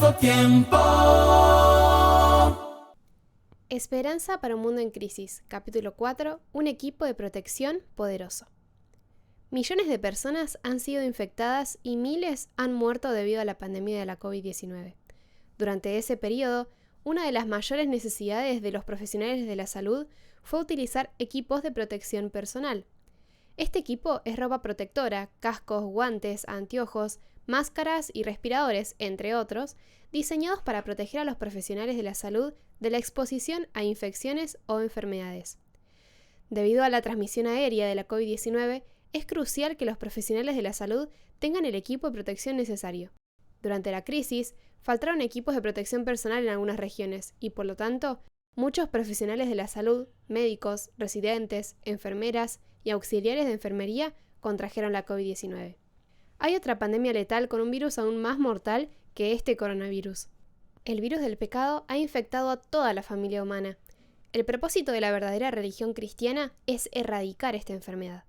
poco tiempo. Esperanza para un mundo en crisis, capítulo 4, un equipo de protección poderoso. Millones de personas han sido infectadas y miles han muerto debido a la pandemia de la COVID-19. Durante ese periodo, una de las mayores necesidades de los profesionales de la salud fue utilizar equipos de protección personal. Este equipo es ropa protectora, cascos, guantes, anteojos, máscaras y respiradores, entre otros, diseñados para proteger a los profesionales de la salud de la exposición a infecciones o enfermedades. Debido a la transmisión aérea de la COVID-19, es crucial que los profesionales de la salud tengan el equipo de protección necesario. Durante la crisis, faltaron equipos de protección personal en algunas regiones y, por lo tanto, muchos profesionales de la salud, médicos, residentes, enfermeras y auxiliares de enfermería contrajeron la COVID-19. Hay otra pandemia letal con un virus aún más mortal que este coronavirus. El virus del pecado ha infectado a toda la familia humana. El propósito de la verdadera religión cristiana es erradicar esta enfermedad.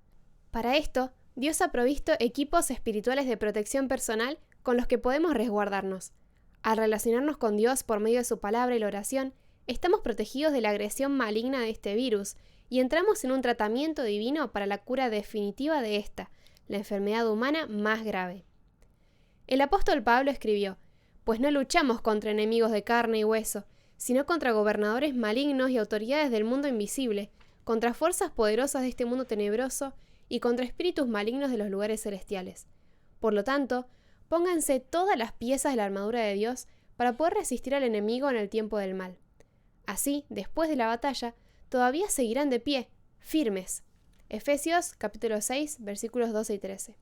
Para esto, Dios ha provisto equipos espirituales de protección personal con los que podemos resguardarnos. Al relacionarnos con Dios por medio de su palabra y la oración, estamos protegidos de la agresión maligna de este virus y entramos en un tratamiento divino para la cura definitiva de esta, la enfermedad humana más grave. El apóstol Pablo escribió: «Pues no luchamos contra enemigos de carne y hueso, sino contra gobernadores malignos y autoridades del mundo invisible, contra fuerzas poderosas de este mundo tenebroso y contra espíritus malignos de los lugares celestiales. Por lo tanto, pónganse todas las piezas de la armadura de Dios para poder resistir al enemigo en el tiempo del mal. Así, después de la batalla, todavía seguirán de pie, firmes». Efesios capítulo 6, versículos 12 y 13.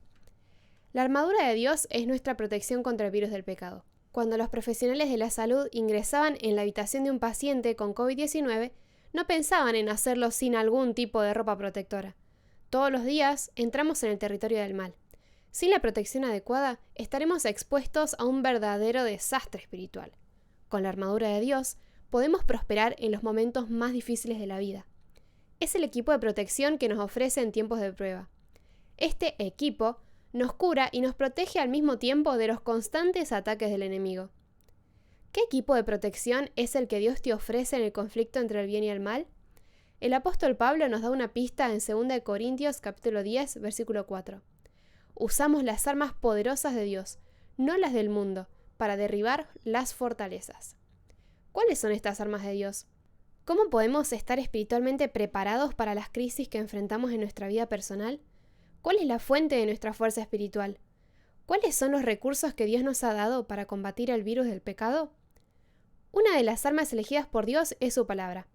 La armadura de Dios es nuestra protección contra el virus del pecado. Cuando los profesionales de la salud ingresaban en la habitación de un paciente con COVID-19, no pensaban en hacerlo sin algún tipo de ropa protectora. Todos los días entramos en el territorio del mal. Sin la protección adecuada, estaremos expuestos a un verdadero desastre espiritual. Con la armadura de Dios, podemos prosperar en los momentos más difíciles de la vida. Es el equipo de protección que nos ofrece en tiempos de prueba. Este equipo nos cura y nos protege al mismo tiempo de los constantes ataques del enemigo. ¿Qué equipo de protección es el que Dios te ofrece en el conflicto entre el bien y el mal? El apóstol Pablo nos da una pista en 2 Corintios capítulo 10, versículo 4. Usamos las armas poderosas de Dios, no las del mundo, para derribar las fortalezas. ¿Cuáles son estas armas de Dios? ¿Cómo podemos estar espiritualmente preparados para las crisis que enfrentamos en nuestra vida personal? ¿Cuál es la fuente de nuestra fuerza espiritual? ¿Cuáles son los recursos que Dios nos ha dado para combatir el virus del pecado? Una de las armas elegidas por Dios es su palabra.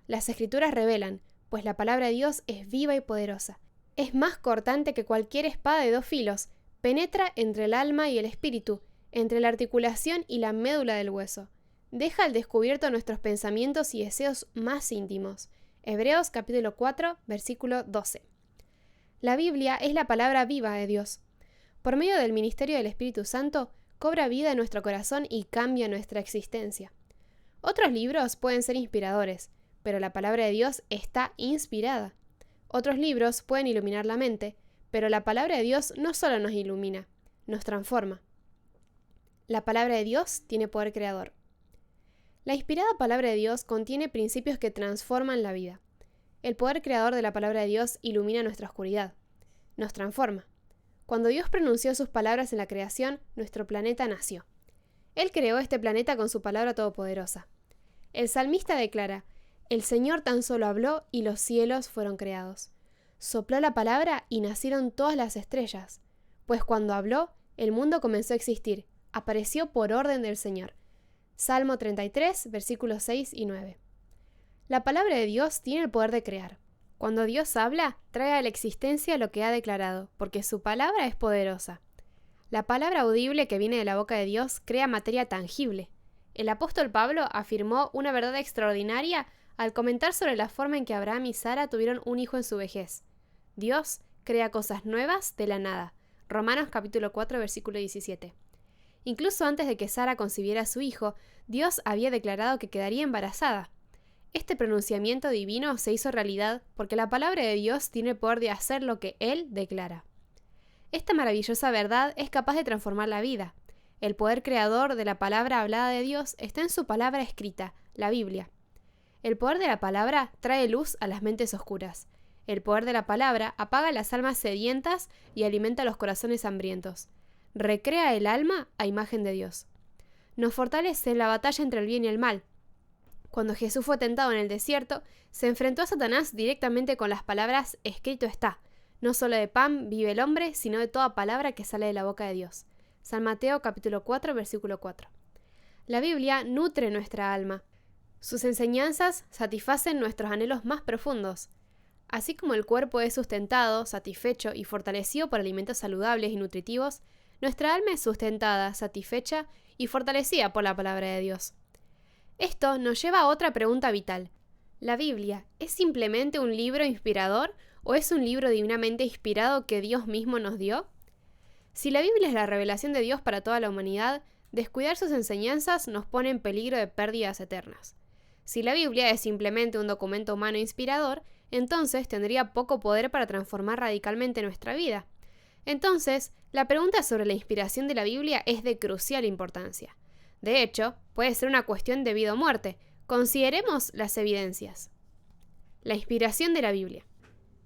Las Escrituras revelan, pues la palabra de Dios es viva y poderosa. Es más cortante que cualquier espada de 2 filos, penetra entre el alma y el espíritu, entre la articulación y la médula del hueso. Deja al descubierto nuestros pensamientos y deseos más íntimos. Hebreos capítulo 4, versículo 12. La Biblia es la palabra viva de Dios. Por medio del ministerio del Espíritu Santo, cobra vida en nuestro corazón y cambia nuestra existencia. Otros libros pueden ser inspiradores, pero la palabra de Dios está inspirada. Otros libros pueden iluminar la mente, pero la palabra de Dios no solo nos ilumina, nos transforma. La palabra de Dios tiene poder creador. La inspirada palabra de Dios contiene principios que transforman la vida. El poder creador de la palabra de Dios ilumina nuestra oscuridad. Nos transforma. Cuando Dios pronunció sus palabras en la creación, nuestro planeta nació. Él creó este planeta con su palabra todopoderosa. El salmista declara: «El Señor tan solo habló y los cielos fueron creados. Sopló la palabra y nacieron todas las estrellas. Pues cuando habló, el mundo comenzó a existir. Apareció por orden del Señor». Salmo 33, versículos 6 y 9. La palabra de Dios tiene el poder de crear. Cuando Dios habla, trae a la existencia lo que ha declarado, porque su palabra es poderosa. La palabra audible que viene de la boca de Dios crea materia tangible. El apóstol Pablo afirmó una verdad extraordinaria al comentar sobre la forma en que Abraham y Sara tuvieron un hijo en su vejez. Dios crea cosas nuevas de la nada. Romanos capítulo 4, versículo 17. Incluso antes de que Sara concibiera a su hijo, Dios había declarado que quedaría embarazada. Este pronunciamiento divino se hizo realidad porque la palabra de Dios tiene el poder de hacer lo que Él declara. Esta maravillosa verdad es capaz de transformar la vida. El poder creador de la palabra hablada de Dios está en su palabra escrita, la Biblia. El poder de la palabra trae luz a las mentes oscuras. El poder de la palabra apaga las almas sedientas y alimenta los corazones hambrientos. Recrea el alma a imagen de Dios. Nos fortalece en la batalla entre el bien y el mal. Cuando Jesús fue tentado en el desierto, se enfrentó a Satanás directamente con las palabras «escrito está». No solo de pan vive el hombre, sino de toda palabra que sale de la boca de Dios. San Mateo capítulo 4, versículo 4. La Biblia nutre nuestra alma. Sus enseñanzas satisfacen nuestros anhelos más profundos. Así como el cuerpo es sustentado, satisfecho y fortalecido por alimentos saludables y nutritivos, nuestra alma es sustentada, satisfecha y fortalecida por la palabra de Dios. Esto nos lleva a otra pregunta vital. ¿La Biblia es simplemente un libro inspirador o es un libro divinamente inspirado que Dios mismo nos dio? Si la Biblia es la revelación de Dios para toda la humanidad, descuidar sus enseñanzas nos pone en peligro de pérdidas eternas. Si la Biblia es simplemente un documento humano inspirador, entonces tendría poco poder para transformar radicalmente nuestra vida. Entonces, la pregunta sobre la inspiración de la Biblia es de crucial importancia. De hecho, puede ser una cuestión de vida o muerte. Consideremos las evidencias. La inspiración de la Biblia.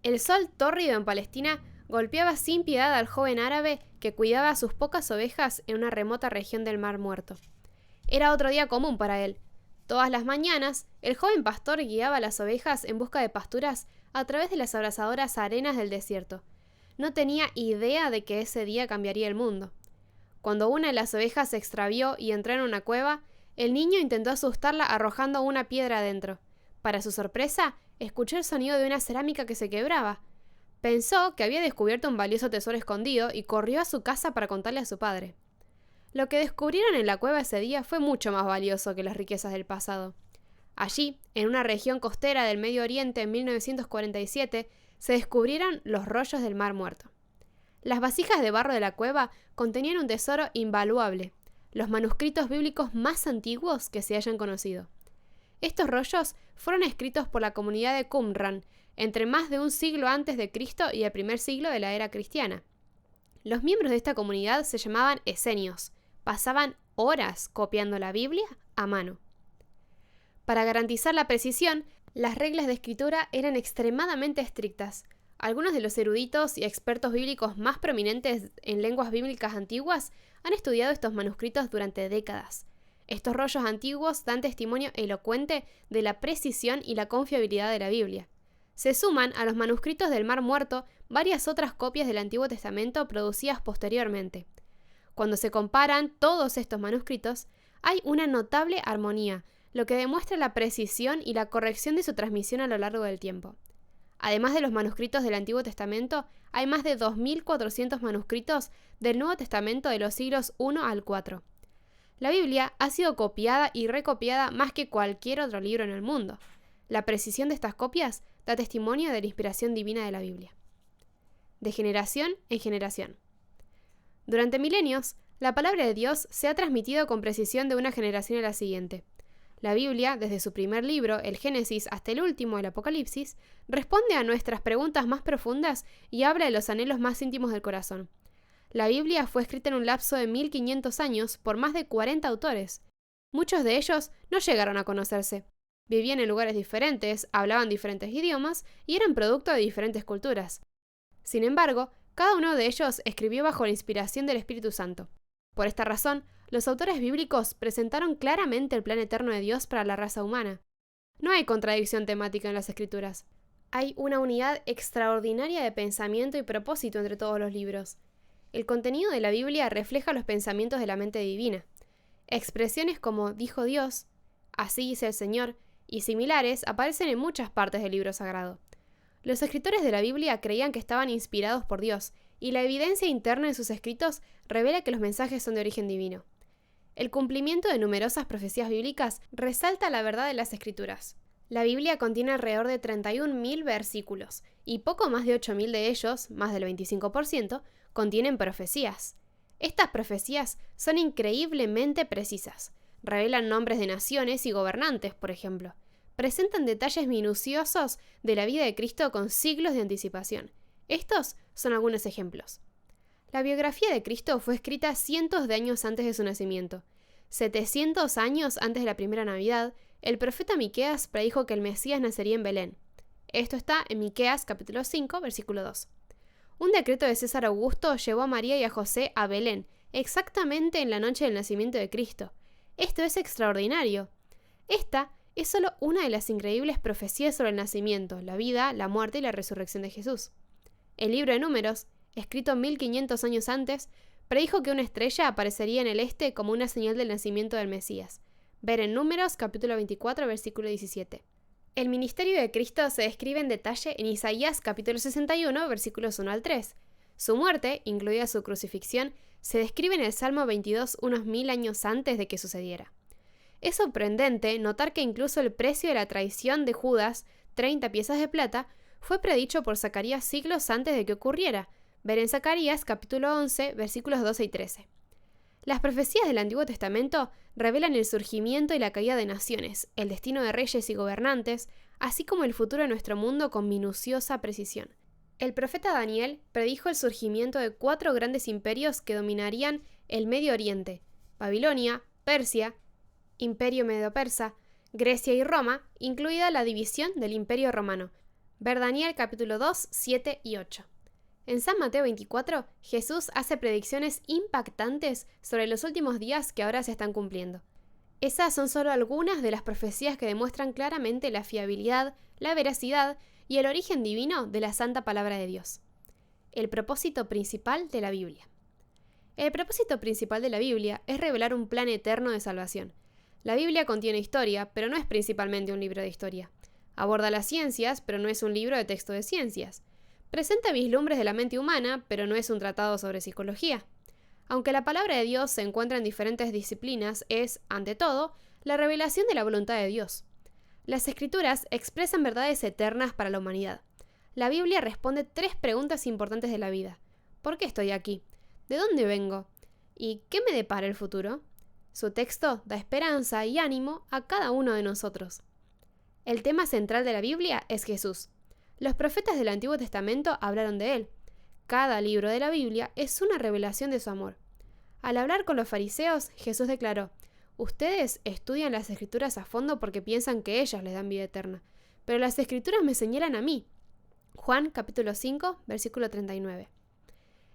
El sol tórrido en Palestina golpeaba sin piedad al joven árabe que cuidaba sus pocas ovejas en una remota región del Mar Muerto. Era otro día común para él. Todas las mañanas, el joven pastor guiaba a las ovejas en busca de pasturas a través de las abrasadoras arenas del desierto. No tenía idea de que ese día cambiaría el mundo. Cuando una de las ovejas se extravió y entró en una cueva, el niño intentó asustarla arrojando una piedra adentro. Para su sorpresa, escuchó el sonido de una cerámica que se quebraba. Pensó que había descubierto un valioso tesoro escondido y corrió a su casa para contarle a su padre. Lo que descubrieron en la cueva ese día fue mucho más valioso que las riquezas del pasado. Allí, en una región costera del Medio Oriente en 1947, se descubrieron los rollos del Mar Muerto. Las vasijas de barro de la cueva contenían un tesoro invaluable, los manuscritos bíblicos más antiguos que se hayan conocido. Estos rollos fueron escritos por la comunidad de Qumran entre más de un siglo antes de Cristo y el primer siglo de la era cristiana. Los miembros de esta comunidad se llamaban esenios. Pasaban horas copiando la Biblia a mano. Para garantizar la precisión, las reglas de escritura eran extremadamente estrictas. Algunos de los eruditos y expertos bíblicos más prominentes en lenguas bíblicas antiguas han estudiado estos manuscritos durante décadas. Estos rollos antiguos dan testimonio elocuente de la precisión y la confiabilidad de la Biblia. Se suman a los manuscritos del Mar Muerto varias otras copias del Antiguo Testamento producidas posteriormente. Cuando se comparan todos estos manuscritos, hay una notable armonía, lo que demuestra la precisión y la corrección de su transmisión a lo largo del tiempo. Además de los manuscritos del Antiguo Testamento, hay más de 2.400 manuscritos del Nuevo Testamento de los siglos I al IV. La Biblia ha sido copiada y recopiada más que cualquier otro libro en el mundo. La precisión de estas copias da testimonio de la inspiración divina de la Biblia. De generación en generación. Durante milenios, la palabra de Dios se ha transmitido con precisión de una generación a la siguiente. La Biblia, desde su primer libro, el Génesis, hasta el último, el Apocalipsis, responde a nuestras preguntas más profundas y habla de los anhelos más íntimos del corazón. La Biblia fue escrita en un lapso de 1500 años por más de 40 autores. Muchos de ellos no llegaron a conocerse. Vivían en lugares diferentes, hablaban diferentes idiomas y eran producto de diferentes culturas. Sin embargo, cada uno de ellos escribió bajo la inspiración del Espíritu Santo. Por esta razón, los autores bíblicos presentaron claramente el plan eterno de Dios para la raza humana. No hay contradicción temática en las Escrituras. Hay una unidad extraordinaria de pensamiento y propósito entre todos los libros. El contenido de la Biblia refleja los pensamientos de la mente divina. Expresiones como «dijo Dios», «así dice el Señor» y similares aparecen en muchas partes del libro sagrado. Los escritores de la Biblia creían que estaban inspirados por Dios, y la evidencia interna en sus escritos revela que los mensajes son de origen divino. El cumplimiento de numerosas profecías bíblicas resalta la verdad de las Escrituras. La Biblia contiene alrededor de 31.000 versículos, y poco más de 8.000 de ellos, más del 25%, contienen profecías. Estas profecías son increíblemente precisas. Revelan nombres de naciones y gobernantes, por ejemplo. Presentan detalles minuciosos de la vida de Cristo con siglos de anticipación. Estos son algunos ejemplos. La biografía de Cristo fue escrita cientos de años antes de su nacimiento. 700 años antes de la primera Navidad, el profeta Miqueas predijo que el Mesías nacería en Belén. Esto está en Miqueas capítulo 5, versículo 2. Un decreto de César Augusto llevó a María y a José a Belén, exactamente en la noche del nacimiento de Cristo. Esto es extraordinario. Esta es solo una de las increíbles profecías sobre el nacimiento, la vida, la muerte y la resurrección de Jesús. El libro de Números, escrito 1500 años antes, predijo que una estrella aparecería en el este como una señal del nacimiento del Mesías. Ver en Números, capítulo 24, versículo 17. El ministerio de Cristo se describe en detalle en Isaías, capítulo 61, versículos 1 al 3. Su muerte, incluida su crucifixión, se describe en el Salmo 22 unos 1000 años antes de que sucediera. Es sorprendente notar que incluso el precio de la traición de Judas, 30 piezas de plata, fue predicho por Zacarías siglos antes de que ocurriera. Ver en Zacarías capítulo 11, versículos 12 y 13. Las profecías del Antiguo Testamento revelan el surgimiento y la caída de naciones, el destino de reyes y gobernantes, así como el futuro de nuestro mundo con minuciosa precisión. El profeta Daniel predijo el surgimiento de 4 grandes imperios que dominarían el Medio Oriente: Babilonia, Persia, Imperio Medo-Persa, Grecia y Roma, incluida la división del Imperio Romano. Ver Daniel capítulo 2, 7 y 8. En San Mateo 24, Jesús hace predicciones impactantes sobre los últimos días que ahora se están cumpliendo. Esas son solo algunas de las profecías que demuestran claramente la fiabilidad, la veracidad y el origen divino de la santa palabra de Dios. El propósito principal de la Biblia. El propósito principal de la Biblia es revelar un plan eterno de salvación. La Biblia contiene historia, pero no es principalmente un libro de historia. Aborda las ciencias, pero no es un libro de texto de ciencias. Presenta vislumbres de la mente humana, pero no es un tratado sobre psicología. Aunque la palabra de Dios se encuentra en diferentes disciplinas, es, ante todo, la revelación de la voluntad de Dios. Las Escrituras expresan verdades eternas para la humanidad. La Biblia responde 3 preguntas importantes de la vida. ¿Por qué estoy aquí? ¿De dónde vengo? ¿Y qué me depara el futuro? Su texto da esperanza y ánimo a cada uno de nosotros. El tema central de la Biblia es Jesús. Los profetas del Antiguo Testamento hablaron de él. Cada libro de la Biblia es una revelación de su amor. Al hablar con los fariseos, Jesús declaró: ustedes estudian las Escrituras a fondo porque piensan que ellas les dan vida eterna, pero las Escrituras me señalan a mí. Juan capítulo 5, versículo 39.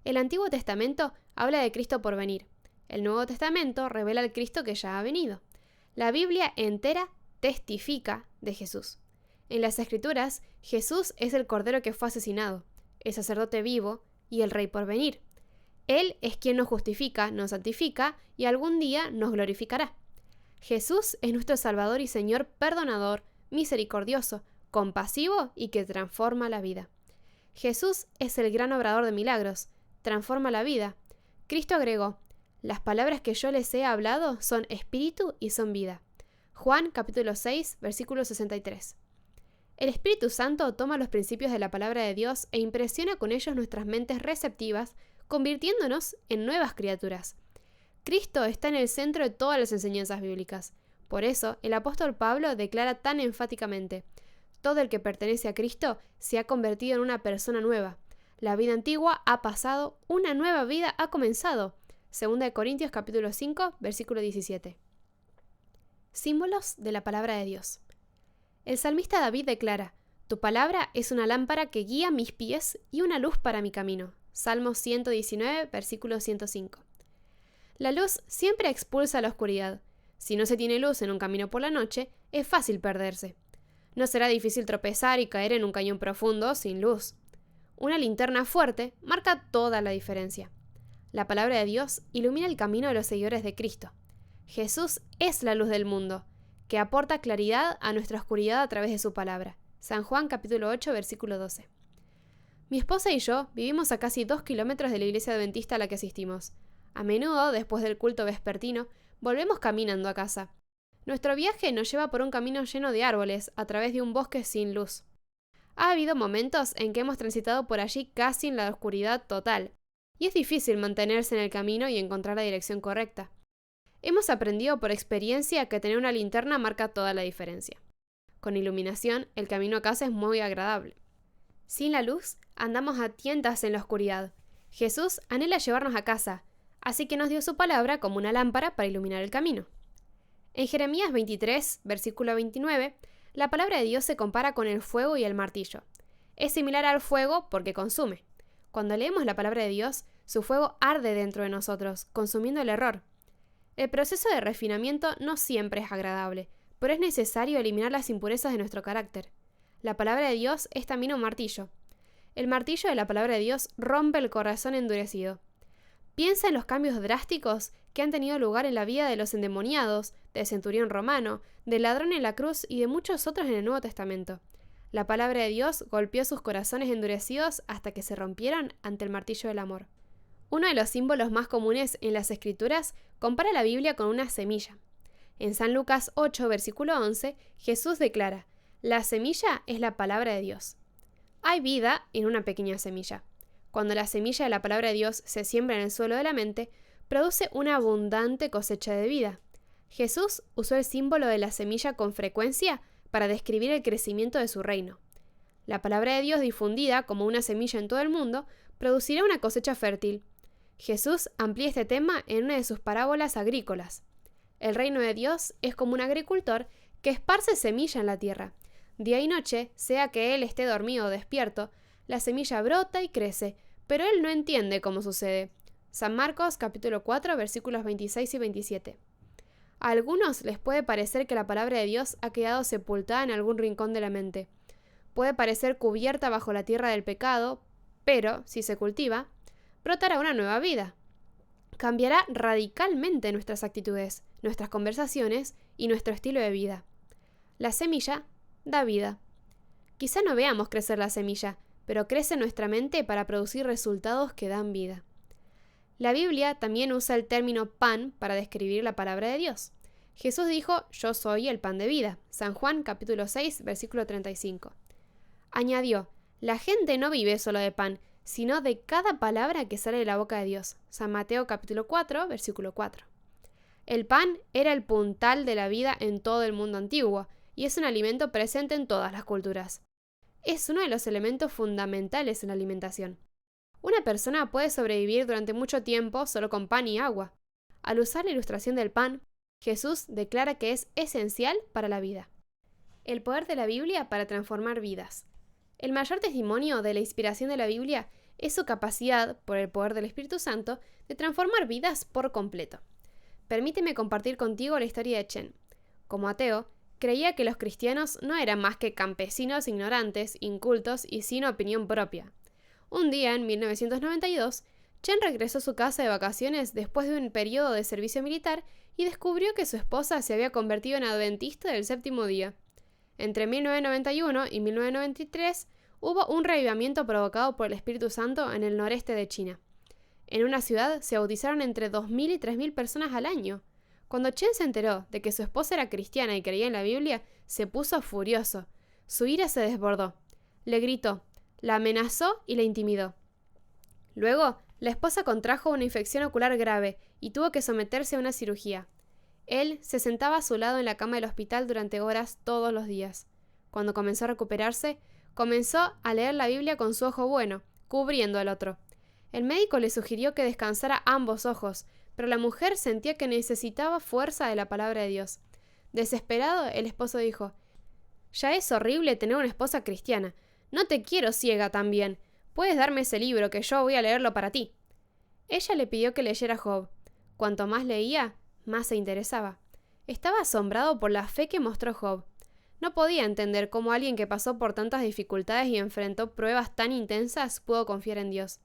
El Antiguo Testamento habla de Cristo por venir. El Nuevo Testamento revela al Cristo que ya ha venido. La Biblia entera testifica de Jesús. En las Escrituras, Jesús es el Cordero que fue asesinado, el sacerdote vivo y el Rey por venir. Él es quien nos justifica, nos santifica y algún día nos glorificará. Jesús es nuestro Salvador y Señor perdonador, misericordioso, compasivo y que transforma la vida. Jesús es el gran obrador de milagros, transforma la vida. Cristo agregó: las palabras que yo les he hablado son espíritu y son vida. Juan capítulo 6, versículo 63. El Espíritu Santo toma los principios de la palabra de Dios e impresiona con ellos nuestras mentes receptivas, convirtiéndonos en nuevas criaturas. Cristo está en el centro de todas las enseñanzas bíblicas. Por eso, el apóstol Pablo declara tan enfáticamente: todo el que pertenece a Cristo se ha convertido en una persona nueva. La vida antigua ha pasado, una nueva vida ha comenzado. 2 Corintios capítulo 5, versículo 17. Símbolos de la palabra de Dios. El salmista David declara: tu palabra es una lámpara que guía mis pies y una luz para mi camino. Salmo 119, versículo 105. La luz siempre expulsa la oscuridad. Si no se tiene luz en un camino por la noche, es fácil perderse. No será difícil tropezar y caer en un cañón profundo sin luz. Una linterna fuerte marca toda la diferencia. La palabra de Dios ilumina el camino de los seguidores de Cristo. Jesús es la luz del mundo, que aporta claridad a nuestra oscuridad a través de su palabra. San Juan capítulo 8, versículo 12. Mi esposa y yo vivimos a casi 2 kilómetros de la iglesia adventista a la que asistimos. A menudo, después del culto vespertino, volvemos caminando a casa. Nuestro viaje nos lleva por un camino lleno de árboles, a través de un bosque sin luz. Ha habido momentos en que hemos transitado por allí casi en la oscuridad total, y es difícil mantenerse en el camino y encontrar la dirección correcta. Hemos aprendido por experiencia que tener una linterna marca toda la diferencia. Con iluminación, el camino a casa es muy agradable. Sin la luz, andamos a tientas en la oscuridad. Jesús anhela llevarnos a casa, así que nos dio su palabra como una lámpara para iluminar el camino. En Jeremías 23, versículo 29, la palabra de Dios se compara con el fuego y el martillo. Es similar al fuego porque consume. Cuando leemos la palabra de Dios, su fuego arde dentro de nosotros, consumiendo el error. El proceso de refinamiento no siempre es agradable, pero es necesario eliminar las impurezas de nuestro carácter. La palabra de Dios es también un martillo. El martillo de la palabra de Dios rompe el corazón endurecido. Piensa en los cambios drásticos que han tenido lugar en la vida de los endemoniados, del centurión romano, del ladrón en la cruz y de muchos otros en el Nuevo Testamento. La palabra de Dios golpeó sus corazones endurecidos hasta que se rompieron ante el martillo del amor. Uno de los símbolos más comunes en las Escrituras compara la Biblia con una semilla. En San Lucas 8, versículo 11, Jesús declara: «La semilla es la palabra de Dios». Hay vida en una pequeña semilla. Cuando la semilla de la palabra de Dios se siembra en el suelo de la mente, produce una abundante cosecha de vida. Jesús usó el símbolo de la semilla con frecuencia para describir el crecimiento de su reino. La palabra de Dios difundida como una semilla en todo el mundo producirá una cosecha fértil. Jesús amplía este tema en una de sus parábolas agrícolas. El reino de Dios es como un agricultor que esparce semilla en la tierra. Día y noche, sea que él esté dormido o despierto, la semilla brota y crece, pero él no entiende cómo sucede. San Marcos capítulo 4 versículos 26 y 27. A algunos les puede parecer que la palabra de Dios ha quedado sepultada en algún rincón de la mente. Puede parecer cubierta bajo la tierra del pecado, pero, si se cultiva, brotará una nueva vida. Cambiará radicalmente nuestras actitudes, nuestras conversaciones y nuestro estilo de vida. La semilla da vida. Quizá no veamos crecer la semilla, pero crece en nuestra mente para producir resultados que dan vida. La Biblia también usa el término pan para describir la palabra de Dios. Jesús dijo: «Yo soy el pan de vida». San Juan capítulo 6, versículo 35. Añadió: «La gente no vive solo de pan, sino de cada palabra que sale de la boca de Dios». San Mateo capítulo 4, versículo 4. El pan era el puntal de la vida en todo el mundo antiguo, y es un alimento presente en todas las culturas. Es uno de los elementos fundamentales en la alimentación. Una persona puede sobrevivir durante mucho tiempo solo con pan y agua. Al usar la ilustración del pan, Jesús declara que es esencial para la vida. El poder de la Biblia para transformar vidas. El mayor testimonio de la inspiración de la Biblia es su capacidad, por el poder del Espíritu Santo, de transformar vidas por completo. Permíteme compartir contigo la historia de Chen. Como ateo, creía que los cristianos no eran más que campesinos ignorantes, incultos y sin opinión propia. Un día, en 1992, Chen regresó a su casa de vacaciones después de un periodo de servicio militar y descubrió que su esposa se había convertido en adventista del séptimo día. Entre 1991 y 1993 hubo un reavivamiento provocado por el Espíritu Santo en el noreste de China. En una ciudad se bautizaron entre 2.000 y 3.000 personas al año. Cuando Chen se enteró de que su esposa era cristiana y creía en la Biblia, se puso furioso. Su ira se desbordó. Le gritó, la amenazó y la intimidó. Luego, la esposa contrajo una infección ocular grave y tuvo que someterse a una cirugía. Él se sentaba a su lado en la cama del hospital durante horas todos los días. Cuando comenzó a recuperarse, comenzó a leer la Biblia con su ojo bueno, cubriendo al otro. El médico le sugirió que descansara ambos ojos, pero la mujer sentía que necesitaba fuerza de la palabra de Dios. Desesperado, el esposo dijo, «Ya es horrible tener una esposa cristiana. No te quiero ciega también. Puedes darme ese libro que yo voy a leerlo para ti». Ella le pidió que leyera Job. Cuanto más leía, más se interesaba. Estaba asombrado por la fe que mostró Job. No podía entender cómo alguien que pasó por tantas dificultades y enfrentó pruebas tan intensas pudo confiar en Dios.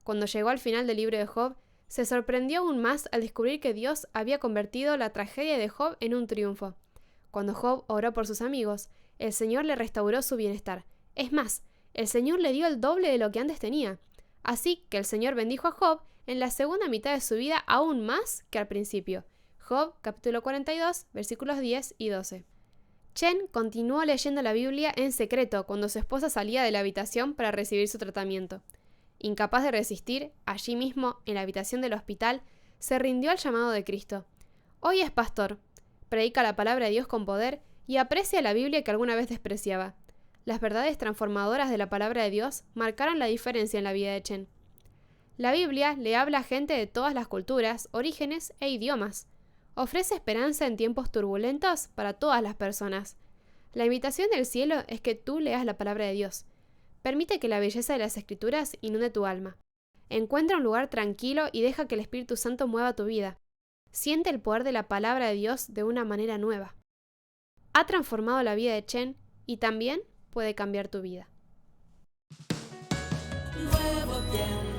Cuando llegó al final del libro de Job, se sorprendió aún más al descubrir que Dios había convertido la tragedia de Job en un triunfo. Cuando Job oró por sus amigos, el Señor le restauró su bienestar. Es más, el Señor le dio el doble de lo que antes tenía. Así que el Señor bendijo a Job en la segunda mitad de su vida aún más que al principio. Job, capítulo 42, versículos 10 y 12. Chen continuó leyendo la Biblia en secreto cuando su esposa salía de la habitación para recibir su tratamiento. Incapaz de resistir, allí mismo, en la habitación del hospital, se rindió al llamado de Cristo. Hoy es pastor, predica la palabra de Dios con poder y aprecia la Biblia que alguna vez despreciaba. Las verdades transformadoras de la palabra de Dios marcaron la diferencia en la vida de Chen. La Biblia le habla a gente de todas las culturas, orígenes e idiomas. Ofrece esperanza en tiempos turbulentos para todas las personas. La invitación del cielo es que tú leas la palabra de Dios. Permite que la belleza de las Escrituras inunde tu alma. Encuentra un lugar tranquilo y deja que el Espíritu Santo mueva tu vida. Siente el poder de la palabra de Dios de una manera nueva. Ha transformado la vida de Chen y también puede cambiar tu vida. Nuevo tiempo.